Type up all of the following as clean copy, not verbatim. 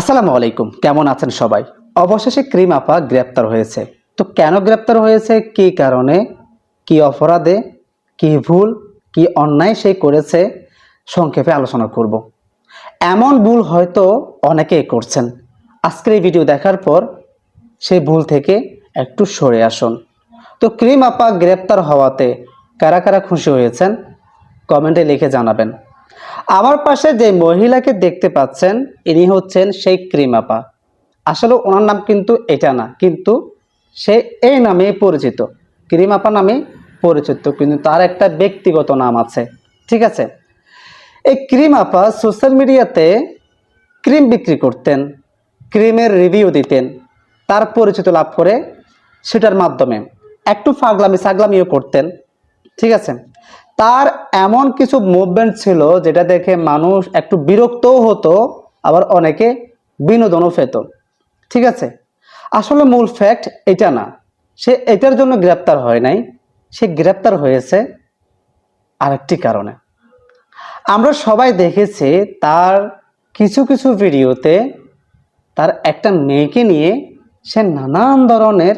আসসালামু আলাইকুম, কেমন আছেন সবাই? অবশেষে ক্রিম আপা গ্রেপ্তার হয়েছে। তো কেন গ্রেপ্তার হয়েছে, কী কারণে, কি অপরাধে, কি ভুল, কি অন্যায় সে করেছে, সংক্ষেপে আলোচনা করব। এমন ভুল হয়তো অনেকেই করছেন। আজকের এই ভিডিও দেখার পর সেই ভুল থেকে একটু সরে আসুন। তো ক্রিম আপা গ্রেপ্তার হওয়াতে কারা কারা খুশি হয়েছেন কমেন্টে লিখে জানাবেন। আমার পাশে যে মহিলাকে দেখতে পাচ্ছেন, ইনি হচ্ছেন সেই ক্রিম আপা। আসলে ওনার নাম কিন্তু এটা না, কিন্তু সে এই নামে পরিচিত, ক্রিম আপা নামে পরিচিত, কিন্তু তার একটা ব্যক্তিগত নাম আছে। ঠিক আছে, এই ক্রিম আপা সোশ্যাল মিডিয়াতে ক্রিম বিক্রি করতেন, ক্রিমের রিভিউ দিতেন, তার পরিচিত লাভ করে সেটার মাধ্যমে একটু সাগলামিও করতেন। ঠিক আছে, তার এমন কিছু মুভমেন্ট ছিল যেটা দেখে মানুষ একটু বিরক্তও হতো, আবার অনেকে বিনোদনও পেত। ঠিক আছে, আসলে মূল ফ্যাক্ট এটা না, সে এটার জন্য গ্রেপ্তার হয় নাই, সে গ্রেপ্তার হয়েছে আরেকটি কারণে। আমরা সবাই দেখেছি তার কিছু কিছু ভিডিওতে তার একটা মেয়েকে নিয়ে সে নানান ধরনের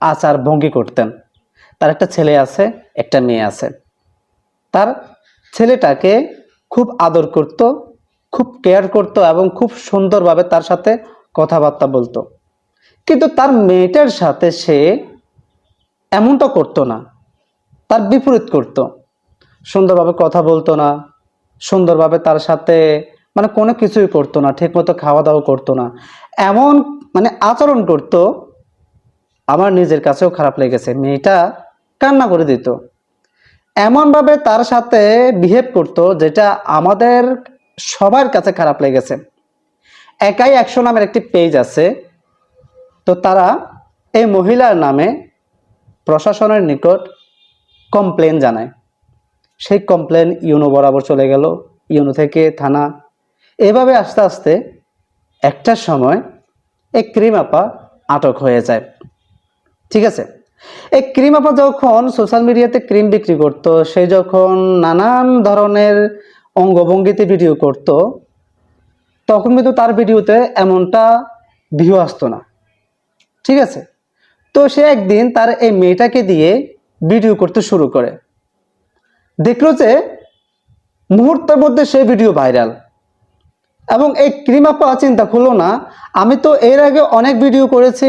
আচার ভঙ্গি করতেন। তার একটা ছেলে আছে, একটা মেয়ে আছে। তার ছেলেটাকে খুব আদর করত, খুব কেয়ার করত এবং খুব সুন্দরভাবে তার সাথে কথাবার্তা বলতো। কিন্তু তার মেয়েটার সাথে সে এমনটা করতো না, তার বিপরীত করত। সুন্দরভাবে কথা বলতো না, সুন্দরভাবে তার সাথে কোনো কিছুই করতো না, ঠিকমতো খাওয়া দাওয়া করতো না, এমন আচরণ করতো। আমার নিজের কাছেও খারাপ লেগেছে, মেয়েটা কান্না করে দিত, এমনভাবে তার সাথে বিহেভ করতো যেটা আমাদের সবার কাছে খারাপ লেগেছে। একাই 100 নামের একটি পেজ আছে, তো তারা এই মহিলার নামে প্রশাসনের নিকট কমপ্লেন জানায়। সেই কমপ্লেন ইউনো বরাবর চলে গেল, ইউনো থেকে থানা, এভাবে আস্তে আস্তে একটা সময় এই ক্রিম আপা আটক হয়ে যায়। ঠিক আছে, এই ক্রিম আপা যখন সোশ্যাল মিডিয়াতে ক্রিম বিক্রি করত, সে যখন নানান ধরনের অঙ্গভঙ্গিতে ভিডিও করত, তখন কিন্তু তার ভিডিওতে এমনটা ভিউ আসতো না। ঠিক আছে, তো সে একদিন তার এই মেয়েটাকে দিয়ে ভিডিও করতে শুরু করে, দেখলো যে মুহূর্তের মধ্যে সে ভিডিও ভাইরাল। এবং এই ক্রিম আপা চিন্তা করলো না, আমি তো এর আগে অনেক ভিডিও করেছি,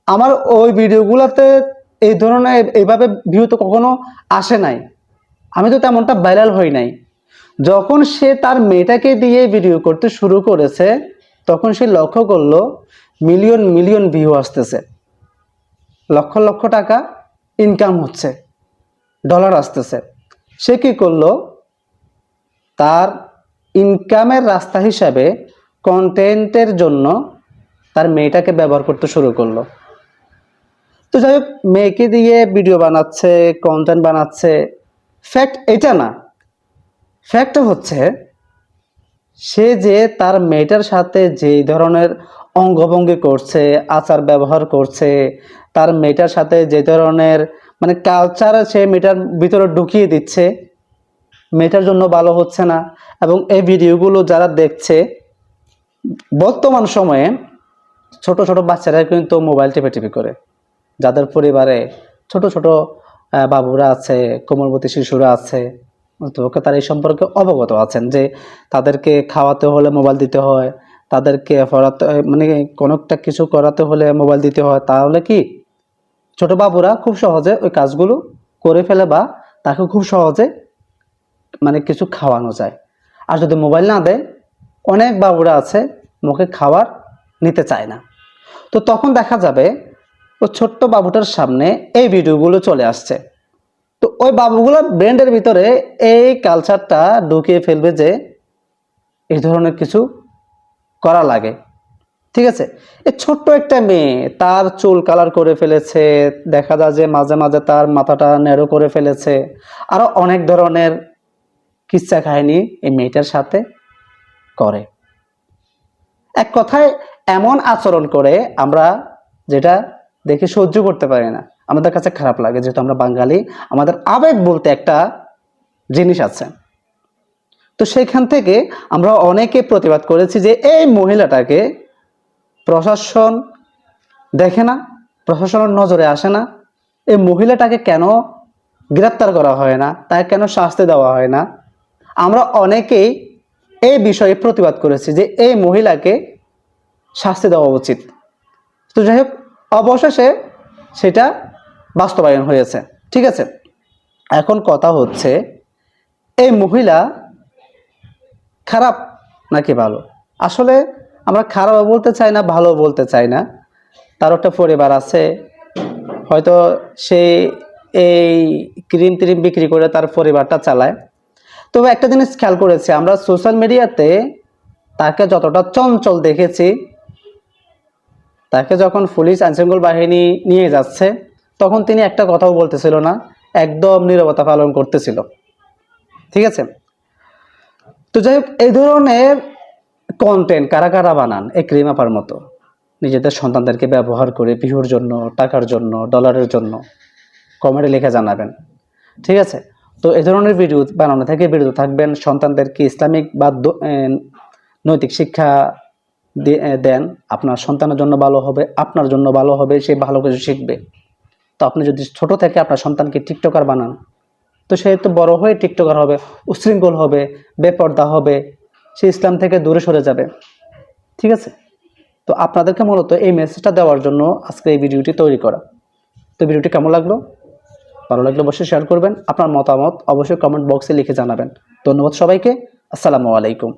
আমার ওই ভিডিওগুলোতে এই ধরনের এইভাবে ভিউ তো কখনো আসে নাই, আমি তো তেমনটা ভাইরাল হই নাই। যখন সে তার মেয়েটাকে দিয়ে ভিডিও করতে শুরু করেছে, তখন সে লক্ষ্য করলো মিলিয়ন মিলিয়ন ভিউ আসতেছে, লক্ষ লক্ষ টাকা ইনকাম হচ্ছে, ডলার আসতেছে। সে কি করলো, তার ইনকামের রাস্তা হিসাবে কন্টেন্টের জন্য তার মেয়েটাকে ব্যবহার করতে শুরু করলো। তো যাই হোক, মেয়েকে দিয়ে ভিডিও বানাচ্ছে, কন্টেন্ট বানাচ্ছে, ফ্যাক্ট এটা না, ফ্যাক্ট হচ্ছে সে যে তার মেয়েটার সাথে যেই ধরনের অঙ্গভঙ্গি করছে, আচার ব্যবহার করছে, তার মেয়েটার সাথে যে ধরনের কালচার সে মেয়েটার ভিতরে ঢুকিয়ে দিচ্ছে, মেয়েটার জন্য ভালো হচ্ছে না। এবং এই ভিডিওগুলো যারা দেখছে, বর্তমান সময়ে ছোট ছোট বাচ্চারা কিন্তু মোবাইল টিপে টিপি করে, যাদের পরিবারে ছোট ছোট বাবুরা আছে, কোমলবতী শিশুরা আছে, তো তারা এই সম্পর্কে অবগত আছেন যে তাদেরকে খাওয়াতে হলে মোবাইল দিতে হয়, তাদেরকে পড়াতে কোনো একটা কিছু করাতে হলে মোবাইল দিতে হয়। তাহলে কি ছোট বাবুরা খুব সহজে ওই কাজগুলো করে ফেলে, বা তাকে খুব সহজে কিছু খাওয়ানো যায়। আর যদি মোবাইল না দেয়, অনেক বাবুরা আছে মুখে খাবার নিতে চায় না। তো তখন দেখা যাবে ও ছোট্ট বাবুটার সামনে এই ভিডিওগুলো চলে আসছে, তো ওই বাবুগুলোর ব্রেন্ডের ভিতরে এই কালচারটা ঢুকিয়ে ফেলবে যে এই ধরনের কিছু করা লাগে। ঠিক আছে, এই ছোট্ট একটা মেয়ে, তার চুল কালার করে ফেলেছে, দেখা যায় যে মাঝে মাঝে তার মাথাটা ন্যারো করে ফেলেছে, আরো অনেক ধরনের কিচ্ছা কাহিনী এই মেয়েটার সাথে করে। এক কথায় এমন আচরণ করে আমরা যেটা দেখে সহ্য করতে পারি না, আমাদের কাছে খারাপ লাগে। যেহেতু আমরা বাঙালি, আমাদের আবেগ বলতে একটা জিনিস আছে। তো সেইখান থেকে আমরা অনেকে প্রতিবাদ করেছি যে এই মহিলাটাকে প্রশাসন দেখে না, প্রশাসনের নজরে আসে না, এই মহিলাটাকে কেন গ্রেপ্তার করা হয় না, তাকে কেন শাস্তি দেওয়া হয় না। আমরা অনেকেই এই বিষয়ে প্রতিবাদ করেছি যে এই মহিলাকে শাস্তি দেওয়া উচিত। তো যাই হোক, অবশেষে সেটা বাস্তবায়ন হয়েছে। ঠিক আছে, এখন কথা হচ্ছে এই মহিলা খারাপ নাকি ভালো। আসলে আমরা খারাপও বলতে চাই না, ভালো বলতে চাই না। তার একটা পরিবার আছে, হয়তো সে এই ক্রিম ট্রিম বিক্রি করে তার পরিবারটা চালায়। তবে একটা জিনিস খেয়াল করেছি, আমরা সোশ্যাল মিডিয়াতে তাকে যতটা চঞ্চল দেখেছি, তাকে যখন পুলিশ আইনশৃঙ্খলা বাহিনী নিয়ে যাচ্ছে তখন তিনি একটা কথাও বলতেছিল না, একদম নীরবতা পালন করতেছিল। ঠিক আছে, তো যাই হোক, এই ধরনের কন্টেন্ট কারা কারা বানান এই ক্রিম আপার মতো, নিজেদের সন্তানদেরকে ব্যবহার করে ভিউর জন্য, টাকার জন্য, ডলারের জন্য, কমেন্টে লিখে জানাবেন। ঠিক আছে, তো এই ধরনের ভিডিও বানানো থেকে বিরত থাকবেন। সন্তানদেরকে ইসলামিক বা নৈতিক শিক্ষা দেন, আপনার সন্তানের জন্য ভালো হবে, আপনার জন্য ভালো হবে, সে ভালো কিছু শিখবে। তো আপনি যদি ছোট থেকে আপনার সন্তানকে টিকটকার বানান, তো সে তো বড় হয়ে টিকটকার হবে, উশৃঙ্খল হবে, বেপর্দা হবে, সে ইসলাম থেকে দূরে সরে যাবে। ঠিক আছে, তো আপনাদেরকে মূলত এই মেসেজটা দেওয়ার জন্য আজকে এই ভিডিওটি তৈরি করা। তো ভিডিওটি কেমন লাগলো? ভালো লাগলে অবশ্যই শেয়ার করবেন। আপনার মতামত অবশ্যই কমেন্ট বক্সে লিখে জানাবেন। ধন্যবাদ সবাইকে। আসসালামু আলাইকুম।